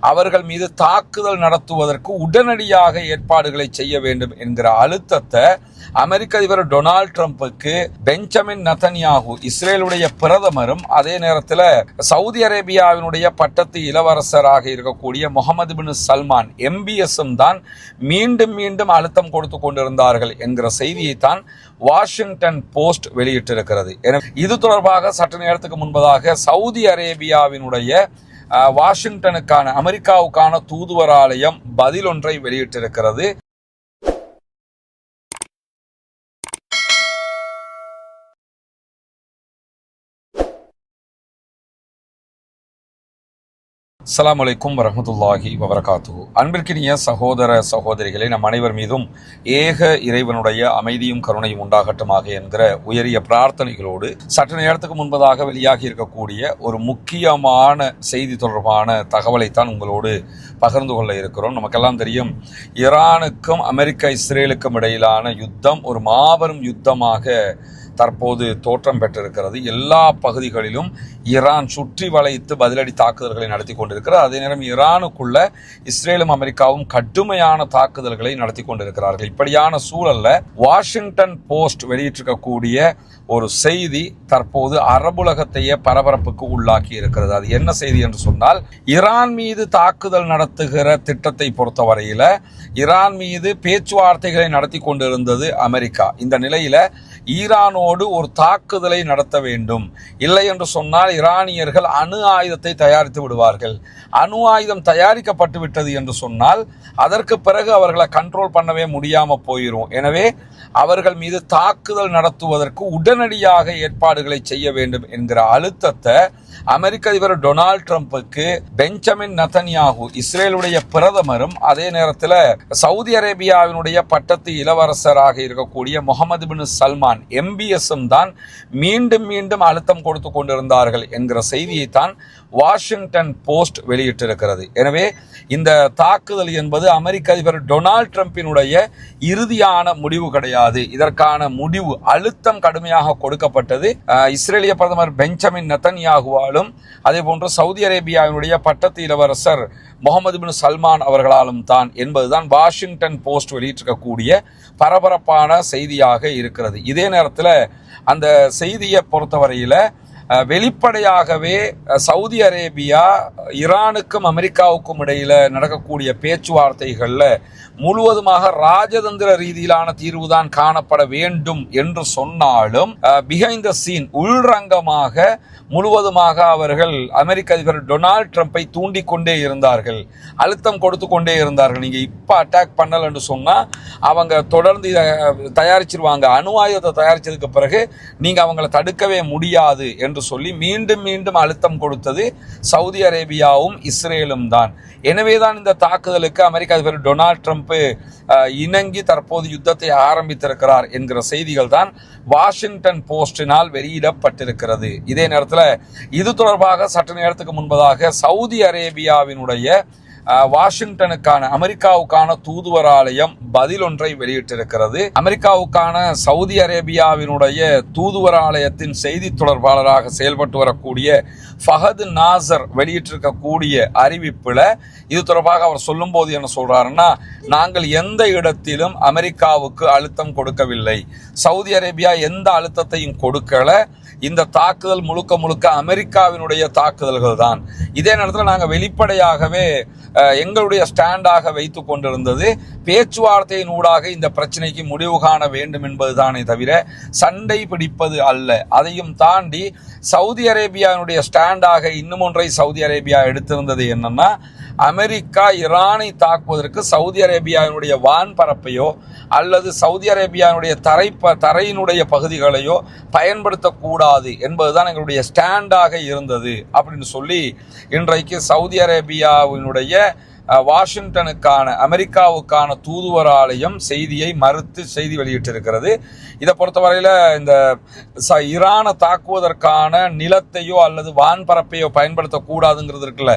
அவர்கள் மீது தாக்குதல் நடத்துவதற்கு உடனடியாக ஏற்பாடுகளை செய்ய வேண்டும் என்கிற அழுத்தத்தை அமெரிக்க அதிபர் டொனால்ட் ட்ரம்புக்கு பெஞ்சமின் நெதன்யாகு இஸ்ரேலுடைய பிரதமரும் அதே நேரத்தில் சவுதி அரேபியாவினுடைய பட்டத்து இளவரசராக இருக்கக்கூடிய முகமது பின் சல்மான் MBSம் தான் மீண்டும் மீண்டும் அழுத்தம் கொடுத்து கொண்டிருந்தார்கள் என்கிற செய்தியை தான் வாஷிங்டன் போஸ்ட் வெளியிட்டிருக்கிறது. இது தொடர்பாக சற்று நேரத்துக்கு முன்பதாக சவுதி அரேபியாவினுடைய வாஷிங்டனுக்கான அமெரிக்காவுக்கான தூதுவராலயம் பதில் ஒன்றை வெளியிட்டிருக்கிறது. அஸ்ஸலாமு அலைக்கும் வரஹ்மத்துல்லாஹி வபரகாத்துஹு. அன்பிற்கினிய சகோதர சகோதரிகளை, நம் அனைவர் மீதும் ஏக இறைவனுடைய அமைதியும் கருணையும் உண்டாகட்டுமாக என்கிற உயரிய பிரார்த்தனைகளோடு சற்று நேரத்துக்கு முன்பதாக வெளியாகி இருக்கக்கூடிய ஒரு முக்கியமான செய்தி தொடர்பான தகவலைத்தான் உங்களோடு பகிர்ந்து கொள்ள இருக்கிறோம். நமக்கெல்லாம் தெரியும், ஈரானுக்கும் இஸ்ரேலுக்கும் இடையிலான யுத்தம் ஒரு மாபெரும் யுத்தமாக தற்போது தோற்றம் பெற்றிருக்கிறது. எல்லா பகுதிகளிலும் ஈரான் சுற்றி வளைத்து பதிலடி தாக்குதல்களை நடத்தி கொண்டிருக்கிறது. அதே நேரம் ஈரானுக்குள்ள இஸ்ரேலும் அமெரிக்காவும் கடுமையான தாக்குதல்களை நடத்தி கொண்டிருக்கிறார்கள். இப்படியான சூழல்ல வாஷிங்டன் போஸ்ட் வெளியிட்டிருக்கக்கூடிய ஒரு செய்தி தற்போது அரபுலகத்தையே பரபரப்புக்கு உள்ளாக்கி இருக்கிறது. அது என்ன செய்தி என்று சொன்னால், ஈரான் மீது தாக்குதல் நடத்துகிற திட்டத்தை பொறுத்தவரையில ஈரான் மீது பேச்சுவார்த்தைகளை நடத்தி கொண்டிருந்தது அமெரிக்கா. இந்த நிலையில ஈரானோடு ஒரு தாக்குதலை நடத்த வேண்டும், இல்லை என்று சொன்னால் ஈரானியர்கள் அணு ஆயுதத்தை தயாரித்து விடுவார்கள். அணு ஆயுதம் தயாரிக்கப்பட்டு விட்டது என்று சொன்னால் அதற்கு பிறகு அவர்களை கண்ட்ரோல் பண்ணவே முடியாம போயிடும். எனவே அவர்கள் மீது தாக்குதல் நடத்துவதற்கு உடனடியாக ஏற்பாடுகளை செய்ய வேண்டும் என்கிற அழுத்தத்தை அமெரிக்க அதிபர் டொனால்ட் ட்ரம்புக்கு பெஞ்சமின் நெதன்யாகு இஸ்ரேலுடைய பிரதமரும் அதே நேரத்தில் சவுதி அரேபியாவினுடைய பட்டத்து இளவரசராக இருக்கக்கூடிய முகமது பின் சல்மான் MBSம் தான் மீண்டும் மீண்டும் அழுத்தம் கொடுத்து கொண்டிருந்தார்கள் என்கிற செய்தியை தான் வாஷிங்டன் போஸ்ட் வெளியிட்டிருக்கிறது. எனவே இந்த தாக்குதல் என்பது அமெரிக்க அதிபர் டொனால்ட் ட்ரம்பினுடைய இறுதியான முடிவு கிடையாது. இதற்கான முடிவு அழுத்தம் கடுமையாக கொடுக்கப்பட்டது இஸ்ரேலிய பிரதமர் பெஞ்சமின் நெதன்யாகுவாலும் அதே போன்று சவுதி அரேபியாவினுடைய பட்டத்து இளவரசர் முகமது பின் சல்மான் அவர்களாலும் தான் என்பதுதான் வாஷிங்டன் போஸ்ட் வெளியிட்டிருக்கக்கூடிய பரபரப்பான செய்தியாக இருக்கிறது. இதே நேரத்தில் அந்த செய்தியை பொறுத்தவரையில வெளிப்படையாகவே சவுதி அரேபியா ஈரானுக்கும் அமெரிக்காவுக்கும் இடையில நடக்கக்கூடிய பேச்சுவார்த்தைகள்ல முழுவதுமாக ராஜதந்திர ரீதியிலான தீர்வுதான் காணப்பட வேண்டும் என்று சொன்னாலும் பிஹைண்ட் த சீன் உள்ரங்கமாக முழுவதுமாக அவர்கள் அமெரிக்க அதிபர் டொனால்ட் ட்ரம்பை தூண்டிக் கொண்டே இருந்தார்கள், அழுத்தம் கொடுத்து கொண்டே இருந்தார்கள். நீங்க இப்ப அட்டாக் பண்ணல என்று சொன்னா அவங்க தொடர்ந்து தயாரிச்சிருவாங்க, அணு ஆயுதத்தை தயாரிச்சதுக்கு பிறகு நீங்க அவங்களை தடுக்கவே முடியாது என்று சொல்லி மீண்டும் மீண்டும் அழுத்தம் கொடுத்தது சவுதி அரேபியாவும் இஸ்ரேலும் தான். எனவேதான் இந்த தாக்குதலுக்கு அமெரிக்க அதிபர் டொனால்ட் ட்ரம்ப் இணங்கி தற்போது யுத்தத்தை ஆரம்பித்திருக்கிறார் என்கிற செய்திகள் தான் வாஷிங்டன் போஸ்டினால் வெளியிடப்பட்டிருக்கிறது. இதே நேரத்தில் இது தொடர்பாக சற்று நேரத்துக்கு முன்பதாக சவுதி அரேபியாவினுடைய வாஷிங்டனுக்கான அமெரிக்காவுக்கான தூதுவராலயம் பதில் ஒன்றை வெளியிட்டிருக்கிறது. அமெரிக்காவுக்கான சவுதி அரேபியாவினுடைய தூதுவராலயத்தின் செய்தி தொடர்பாளராக செயல்பட்டு வரக்கூடிய ஃபஹத் நாசர் வெளியிட்டிருக்கக்கூடிய அறிவிப்புல இது தொடர்பாக அவர் சொல்லும் போது என்ன சொல்றாருன்னா, நாங்கள் எந்த இடத்திலும் அமெரிக்காவுக்கு அழுத்தம் கொடுக்கவில்லை, சவுதி அரேபியா எந்த அழுத்தத்தையும் கொடுக்கல, இந்த தாக்குதல் முழுக்க முழுக்க அமெரிக்காவினுடைய தாக்குதல்கள் தான். இதே நேரத்தில் நாங்கள் வெளிப்படையாகவே எங்களுடைய ஸ்டாண்டாக வைத்து கொண்டிருந்தது பேச்சுவார்த்தையின் ஊடாக இந்த பிரச்சனைக்கு முடிவு காண வேண்டும் என்பதுதானே தவிர சண்டை பிடிப்பது அல்ல. அதையும் தாண்டி சவுதி அரேபியாவினுடைய ஸ்டாண்டாக இன்னும் ஒன்றை சவுதி அரேபியா எடுத்திருந்தது என்னன்னா, அமெரிக்கா ஈரானை தாக்குவதற்கு சவுதி அரேபியாவினுடைய வான்பரப்பையோ அல்லது சவுதி அரேபியாவினுடைய தரையினுடைய பகுதிகளையோ பயன்படுத்தக்கூடாது என்பதுதான் எங்களுடைய ஸ்டாண்டாக இருந்தது அப்படின்னு சொல்லி இன்றைக்கு சவுதி அரேபியாவினுடைய வாஷிங்டனுக்கான அமெரிக்காவுக்கான தூதுவராலயம் செய்தியை மறுத்து செய்தி வெளியிட்டிருக்கிறது. இதை பொறுத்தவரையில இந்த ஈரானை தாக்குவதற்கான நிலத்தையோ அல்லது வான்பரப்பையோ பயன்படுத்தக்கூடாதுங்கிறது இருக்குல்ல,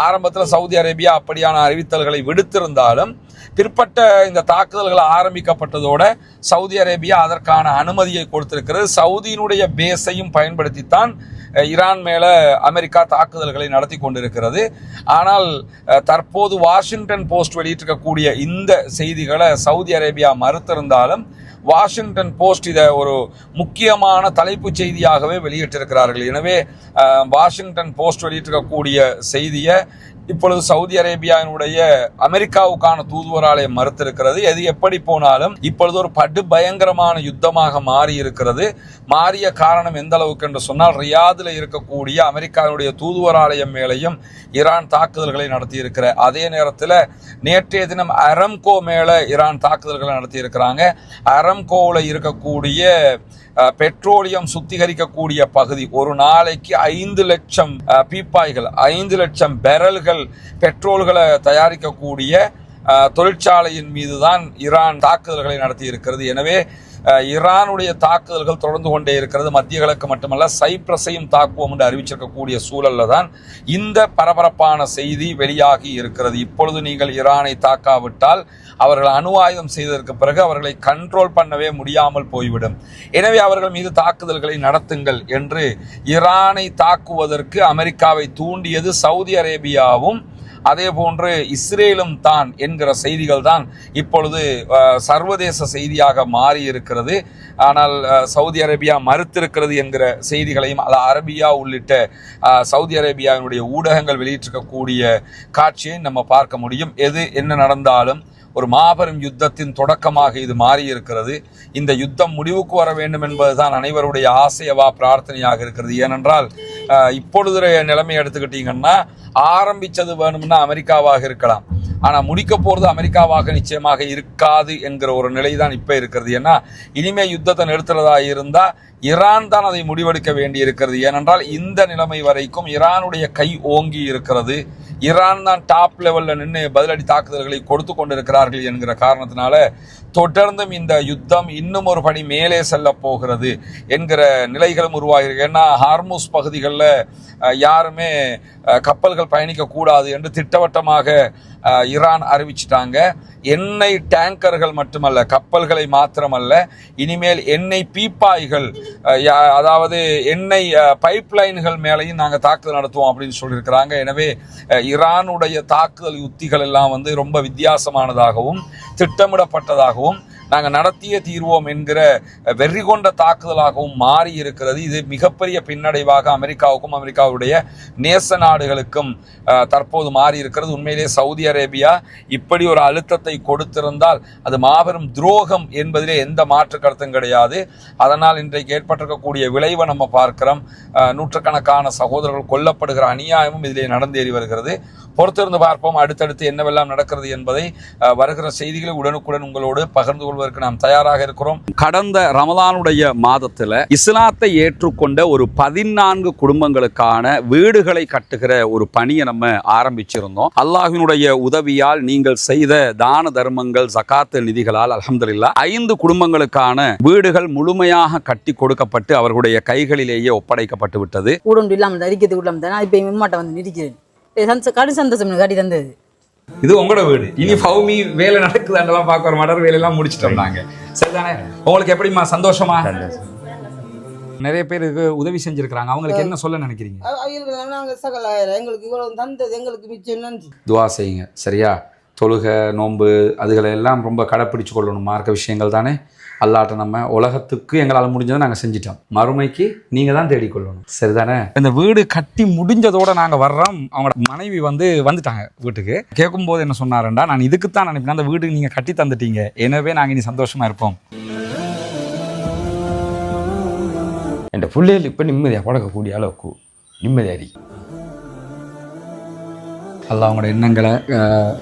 ஆரம்பத்தில் சவுதி அரேபியா அப்படியான அறிவித்தல்களை விடுத்திருந்தாலும் பிற்பட்ட இந்த தாக்குதல்கள் ஆரம்பிக்கப்பட்டதோட சவுதி அரேபியா அதற்கான அனுமதியை கொடுத்திருக்கிறது. சவுதியினுடைய பேஸையும் பயன்படுத்தித்தான் ஈரான் மேல அமெரிக்கா தாக்குதல்களை நடத்தி கொண்டிருக்கிறது. ஆனால் தற்போது வாஷிங்டன் போஸ்ட் வெளியிட்டிருக்கக்கூடிய இந்த செய்திகளை சவுதி அரேபியா மறுத்திருந்தாலும் வாஷிங்டன் போஸ்ட் இதை ஒரு முக்கியமான தலைப்புச் செய்தியாகவே வெளியிட்டிருக்கிறார்கள். எனவே வாஷிங்டன் போஸ்ட் வெளியிட்டிருக்கக்கூடிய செய்தியை இப்பொழுது சவுதி அரேபியாவினுடைய அமெரிக்காவுக்கான தூதுவராலயம் மறுத்திருக்கிறது. எது எப்படி போனாலும் இப்பொழுது ஒரு படு பயங்கரமான யுத்தமாக மாறி இருக்கிறது. மாறிய காரணம் எந்த அளவுக்கு என்று சொன்னால், ரியாதில் இருக்கக்கூடிய அமெரிக்காவினுடைய தூதுவராலயம் மேலையும் ஈரான் தாக்குதல்களை நடத்தி இருக்கிற அதே நேரத்தில் நேற்றைய தினம் அரம்கோ மேல ஈரான் தாக்குதல்களை நடத்தி இருக்கிறாங்க. அரம்கோவில் இருக்கக்கூடிய பெட்ரோலியம் சுத்திகரிக்கக்கூடிய பகுதி ஒரு நாளைக்கு 5 லட்சம் பீப்பாய்கள் 5 லட்சம் பெரல்கள் பெட்ரோல்களை தயாரிக்கக்கூடிய தொழிற்சாலையின் மீதுதான் ஈரான் தாக்குதல்களை நடத்தி இருக்கிறது. எனவே ஈரானுடைய தாக்குதல்கள் தொடர்ந்து கொண்டே இருக்கிறது. மத்திய கிழக்கு மட்டுமல்ல, சைப்ரஸையும் தாக்குவோம் என்று அறிவிச்சிருக்கக்கூடிய சூழல்ல தான் இந்த பரபரப்பான செய்தி வெளியாகி இருக்கிறது. இப்பொழுது நீங்கள் ஈரானை தாக்காவிட்டால் அவர்கள் அணு ஆயுதம் செய்ததற்கு பிறகு அவர்களை கண்ட்ரோல் பண்ணவே முடியாமல் போய்விடும். எனவே அவர்கள் மீது தாக்குதல்களை நடத்துங்கள் என்று ஈரானை தாக்குவதற்கு அமெரிக்காவை தூண்டியது சவுதி அரேபியாவும் அதே போன்று இஸ்ரேலும் தான் என்கிற செய்திகள் தான் இப்பொழுது சர்வதேச செய்தியாக மாறி இருக்கிறது. ஆனால் சவுதி அரேபியா மறுத்திருக்கிறது என்கிற செய்திகளையும் அல் அரபியா உள்ளிட்ட சவுதி அரேபியாவினுடைய ஊடகங்கள் வெளியிட்டிருக்கக்கூடிய காட்சியை நம்ம பார்க்க முடியும். எது என்ன நடந்தாலும் ஒரு மாபெரும் யுத்தத்தின் தொடக்கமாக இது மாறி இருக்கிறது. இந்த யுத்தம் முடிவுக்கு வர வேண்டும் என்பதுதான் அனைவருடைய ஆசையவா பிரார்த்தனையாக இருக்கிறது. ஏனென்றால் இப்பொழுதைய நிலைமை எடுத்துக்கிட்டீங்கன்னா, ஆரம்பிச்சது வேணும்னா அமெரிக்காவாக இருக்கலாம், ஆனா முடிக்க போறது அமெரிக்காவாக நிச்சயமாக இருக்காது என்கிற ஒரு நிலை தான் இப்ப இருக்கிறது. ஏன்னா இனிமே யுத்தத்தை நிறுத்துறதா இருந்தா ஈரான் தான் அதை முடிவெடுக்க வேண்டி இருக்கிறது. ஏனென்றால் இந்த நிலைமை வரைக்கும் ஈரானுடைய கை ஓங்கி இருக்கிறது. ஈரான் தான் டாப் லெவல்ல நின்று பதிலடி தாக்குதல்களை கொடுத்து கொண்டிருக்கிறார்கள் என்கிற காரணத்தினால தொடர்ந்தும் இந்த யுத்தம் இன்னும் ஒரு படி மேலே செல்ல போகிறது என்கிற நிலைகளும் உருவாகிறது. ஏன்னா ஹார்முஸ் பகுதிகளில் யாருமே கப்பல்கள் பயணிக்க கூடாது என்று திட்டவட்டமாக ஈரான் அறிவிச்சிட்டாங்க. எண்ணெய் டேங்கர்கள் மட்டுமல்ல, கப்பல்களை மாத்திரமல்ல, இனிமேல் எண்ணெய் பீப்பாய்கள், அதாவது எண்ணெய் பைப் லைன்கள் மேலையும் நாங்கள் தாக்குதல் நடத்துவோம் அப்படின்னு சொல்லியிருக்கிறாங்க. எனவே ஈரானுடைய தாக்குதல் உத்திகள் எல்லாம் ரொம்ப வித்தியாசமானதாகவும் திட்டமிடப்பட்டதாகவும் நாங்கள் நடத்திய தீர்வோம் என்கிற வெறி கொண்ட தாக்குதலாகவும் மாறி இருக்கிறது. இது மிகப்பெரிய பின்னடைவாக அமெரிக்காவுக்கும் அமெரிக்காவுடைய நேச நாடுகளுக்கும் தற்போது மாறி இருக்கிறது. உண்மையிலே சவுதி அரேபியா இப்படி ஒரு அழுத்தத்தை கொடுத்திருந்தால் அது மாபெரும் துரோகம் என்பதிலே எந்த மாற்று கருத்தும் கிடையாது. அதனால் இன்றைக்கு ஏற்பட்டிருக்கக்கூடிய விளைவை நம்ம பார்க்கிறோம். நூற்றுக்கணக்கான சகோதரர்கள் கொல்லப்படுகிற அநியாயமும் இதிலே நடந்தேறி வருகிறது. பொறுத்திருந்து பார்ப்போம் அடுத்தடுத்து என்னவெல்லாம் நடக்கிறது என்பதை. வருகிற செய்திகளை உடனுக்குடன் உங்களோடு பகிர்ந்து கொள்வதற்கு நாம் தயாராக இருக்கிறோம். கடந்த ரமலானுடைய மாதத்தில் இஸ்லாத்தை ஏற்றுக்கொண்ட ஒரு 14 குடும்பங்களுக்கான வீடுகளை கட்டுகிற ஒரு பணியை நம்ம ஆரம்பிச்சிருந்தோம். அல்லாஹ்வினுடைய உதவியால் நீங்கள் செய்த தான தர்மங்கள், ஜகாத் நிதிகளால் அல்ஹம்துலில்லாஹ் 5 குடும்பங்களுக்கான வீடுகள் முழுமையாக கட்டி கொடுக்கப்பட்டு அவர்களுடைய கைகளிலேயே ஒப்படைக்கப்பட்டு விட்டது. கடும் சந்தோஷம் காட்டி தந்தது. இது உங்களோட வீடு. இனி பௌமி வேலை நடக்குதாண்டெல்லாம் பார்க்க மடர் வேலையெல்லாம் முடிச்சுட்டோம் நாங்க. சரிதானே? உங்களுக்கு எப்படிமா சந்தோஷமா? நிறைய பேருக்கு உதவி செஞ்சிருக்கிறாங்க. அவங்களுக்கு என்ன சொல்ல நினைக்கிறீங்க? எங்களுக்கு இவ்வளவு தந்தது எங்களுக்கு மிச்சம் நன்றி. துவா செய்யுங்க. சரியா? தொழுகை, நோன்பு அதுகளை எல்லாம் ரொம்ப கடைப்பிடிச்சு கொள்ளணும். மார்க்க விஷயங்கள் தானே. அல்லாட்ட நம்ம உலகத்துக்கு எங்களால் முடிஞ்சதை நாங்கள் செஞ்சிட்டோம். மறுமைக்கு நீங்கள் தான் தேடிக்கொள்ளணும். சரிதானே? இந்த வீடு கட்டி முடிஞ்சதோடு நாங்கள் வர்றோம். அவங்களோட மனைவி வந்துட்டாங்க வீட்டுக்கு. கேட்கும்போது என்ன சொன்னாருண்டா, நான் இதுக்குத்தான் நினைப்பேன், அந்த வீடு நீங்கள் கட்டி தந்துட்டீங்க, எனவே நாங்கள் இனி சந்தோஷமாக இருப்போம். என் பிள்ளைகள் இப்போ நிம்மதியாக பழக்கக்கூடிய அளவுக்கு நிம்மதியாரி அல்லாஹ் அவங்களோட எண்ணங்களை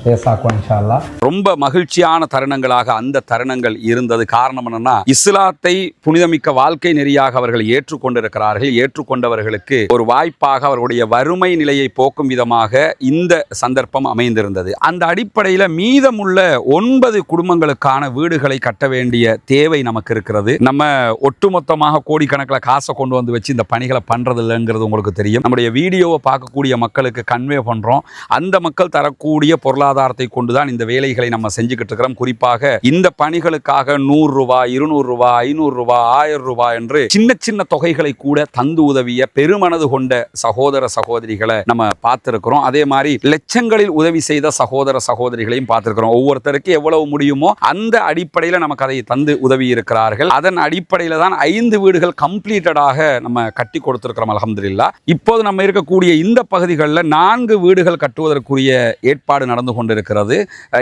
பேசாக்குவோம் இன்ஷா அல்லாஹ். ரொம்ப மகிழ்ச்சியான தருணங்களாக அந்த தருணங்கள் இருந்தது. காரணம் என்னன்னா, இஸ்லாத்தை புனிதமிக்க வாழ்க்கை நெறியாக அவர்கள் ஏற்றுக்கொண்டிருக்கிறார்கள். ஏற்றுக்கொண்டவர்களுக்கு ஒரு வாய்ப்பாக அவர்களுடைய வறுமை நிலையை போக்கும் விதமாக இந்த சந்தர்ப்பம் அமைந்திருந்தது. அந்த அடிப்படையில் மீதமுள்ள 9 குடும்பங்களுக்கான வீடுகளை கட்ட வேண்டிய தேவை நமக்கு இருக்கிறது. நம்ம ஒட்டுமொத்தமாக கோடிக்கணக்கில் காசை கொண்டு வந்து வச்சு இந்த பணிகளை பண்றது இல்லைங்கிறது உங்களுக்கு தெரியும். நம்முடைய வீடியோவை பார்க்கக்கூடிய மக்களுக்கு கன்வே பண்றோம். அந்த மக்கள் தரக்கூடிய பொருளாதாரத்தை கொண்டுதான் இந்த வேலைகளை நம்ம செஞ்சுக்கிட்டு இருக்கிறோம். குறிப்பாக இந்த பணிகளுக்காக 100 ரூபாய், 200 ரூபாய், 500 ரூபாய், 1000 ரூபாய் என்று சின்ன சின்ன தொகைகளை கூட தந்து உதவிய பெருமனது கொண்ட சகோதர சகோதரிகளை நம்ம பார்த்திருக்கிறோம். அதே மாதிரி லட்சங்களில் உதவி செய்த சகோதர சகோதரிகளையும் பார்த்திருக்கிறோம். ஒவ்வொருத்தருக்கு எவ்வளவு முடியுமோ அந்த அடிப்படையில் நமக்கு அதை தந்து உதவி இருக்கிறார்கள். அதன் அடிப்படையில் தான் 5 வீடுகள் கம்ப்ளீட்டடாக நம்ம கட்டி கொடுத்திருக்கிறோம் அல்ஹம்துலில்லாஹ். இப்போது நம்ம இருக்கக்கூடிய இந்த பகுதிகளில் 4 வீடுகள் கட்டுவதற்குரிய ஏற்பாடு நடந்து கொண்டிருக்கிறது.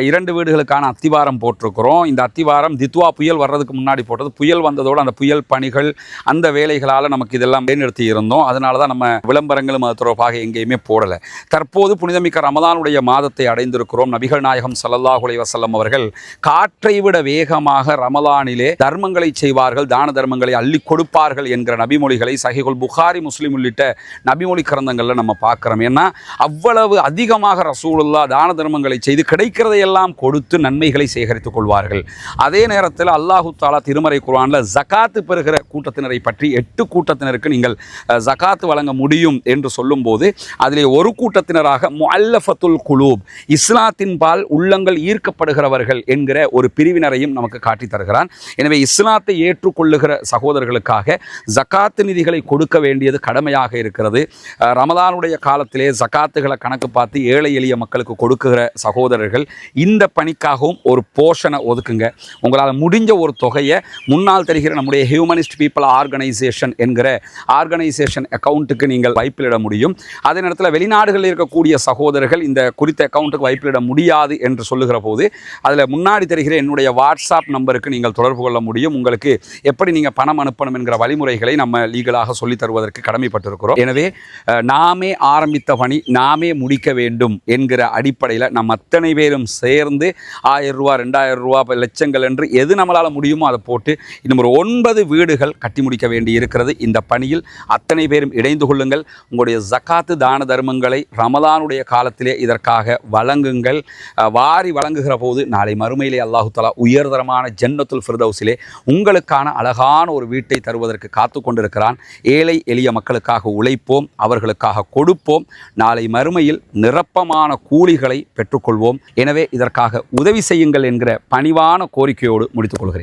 2 வீடுகளுக்கான அத்திவாரம் போட்டிருக்கிறோம். இந்த அத்திவாரம் தித்வா புயல் வர்றதுக்கு முன்னாடி போட்டது. புயல் வந்ததோடு அந்த புயல் பணிகள் அந்த வேலைகளால் நமக்கு இதெல்லாம் நிறுத்தி இருந்தோம். அதனால தான் நம்ம விளம்பரங்களும் அது தொடர்பாக எங்கேயுமே போடலை. தற்போது புனிதமிக்க ரமதானுடைய மாதத்தை அடைந்திருக்கிறோம். நபிகள் நாயகம் ஸல்லல்லாஹு அலைஹி வஸல்லம் அவர்கள் காற்றை விட வேகமாக ரமலானிலே தர்மங்களை செய்வார்கள், தான தர்மங்களை அள்ளி கொடுப்பார்கள் என்கிற நபிமொழிகளை சஹீஹுல் புகாரி, முஸ்லிம் உள்ளிட்ட நபிமொழி கிரந்தங்களில் நம்ம பார்க்கிறோம். ஏன்னா அவ்வளவு அதிகமாக ரசூலுல்லாஹ் தான தர்மங்களை செய்து கிடைக்கிறதையெல்லாம் கொடுத்து நன்மைகளை சேகரித்துக் கொள்வார்கள். அதே நேரத்தில் அல்லாஹு தஆலா திருமறை குர்ஆன்ல ஜகாத்து பெறுகிற கூட்டத்தினரை பற்றி 8 கூட்டத்தினருக்கு நீங்கள் ஜகாத்து வழங்க முடியும் என்று சொல்லும்போது அதிலே ஒரு கூட்டத்தினராக முஅல்லஃபத்துல் குலூப், இஸ்லாத்தின் பால் உள்ளங்கள் ஈர்க்கப்படுகிறவர்கள் என்கிற ஒரு பிரிவினரையும் நமக்கு காட்டி தருகிறான். எனவே இஸ்லாத்தை ஏற்றுக்கொள்ளுகிற சகோதரர்களுக்காக ஜகாத்து நிதிகளை கொடுக்க வேண்டியது கடமையாக இருக்கிறது. ரமலானுடைய காலத்திலே ஜகாத்துகளை கணக்கு பார்த்து ஏழை எளிய மக்களுக்கு கொடுக்குகிற சகோதரர்கள் இந்த பணிக்காகவும் ஒரு போர்ஷனை ஒதுக்குங்க. உங்களால் முடிஞ்ச ஒரு தொகையை முன்னால் தெரிகிற நம்முடைய ஹியூமனிஸ்ட் பீப்புள் ஆர்கனைசேஷன் என்கிற ஆர்கனைசேஷன் அக்கௌண்ட்டுக்கு நீங்கள் வைப்பிலிட முடியும். அதே நேரத்தில் வெளிநாடுகளில் இருக்கக்கூடிய சகோதரர்கள் இந்த குறித்த அக்கௌண்ட்டுக்கு வைப்பிலிட முடியாது என்று சொல்லுகிற போது அதில் முன்னாடி தெரிகிற என்னுடைய வாட்ஸ்அப் நம்பருக்கு நீங்கள் தொடர்பு கொள்ள முடியும். உங்களுக்கு எப்படி நீங்கள் பணம் அனுப்பணும் என்கிற வழிமுறைகளை நம்ம லீகலாக சொல்லித் தருவதற்கு கடமைப்பட்டிருக்கிறோம். எனவே நாமே ஆரம்பித்த பணி நாமே முடிக்க வேண்டும் என்கிற அடிப்படையில் நம்ம அத்தனை பேரும் சேர்ந்து 1000 ரூபா, 2000 ரூபா, லட்சங்கள் என்று எது நம்மளால் முடியுமோ அதை போட்டு இன்னும் ஒரு 9 வீடுகள் கட்டி முடிக்க வேண்டி இருக்கிறது. இந்த பணியில் அத்தனை பேரும் இணைந்து கொள்ளுங்கள். உங்களுடைய ஜகாத்து தான தர்மங்களை ரமலானுடைய காலத்திலே இதற்காக வழங்குங்கள். வாரி வழங்குகிற போது நாளை மறுமையிலே அல்லாஹு தஆலா உயர்தரமான ஜன்னத்துல் ஃபிர்தௌஸிலே உங்களுக்கான அழகான ஒரு வீட்டை தருவதற்கு காத்து கொண்டிருக்கிறான். ஏழை எளிய மக்களுக்காக உழைப்போம், அவர்களுக்காக கொடுப்போம். நாளை மறுமையில் நிரப்பமான கூலிகளை பெற்றுக்கொள்வோம். எனவே இதற்காக உதவி செய்யுங்கள் என்கிற பணிவான கோரிக்கையோடு முடித்துக் கொள்கிறேன்.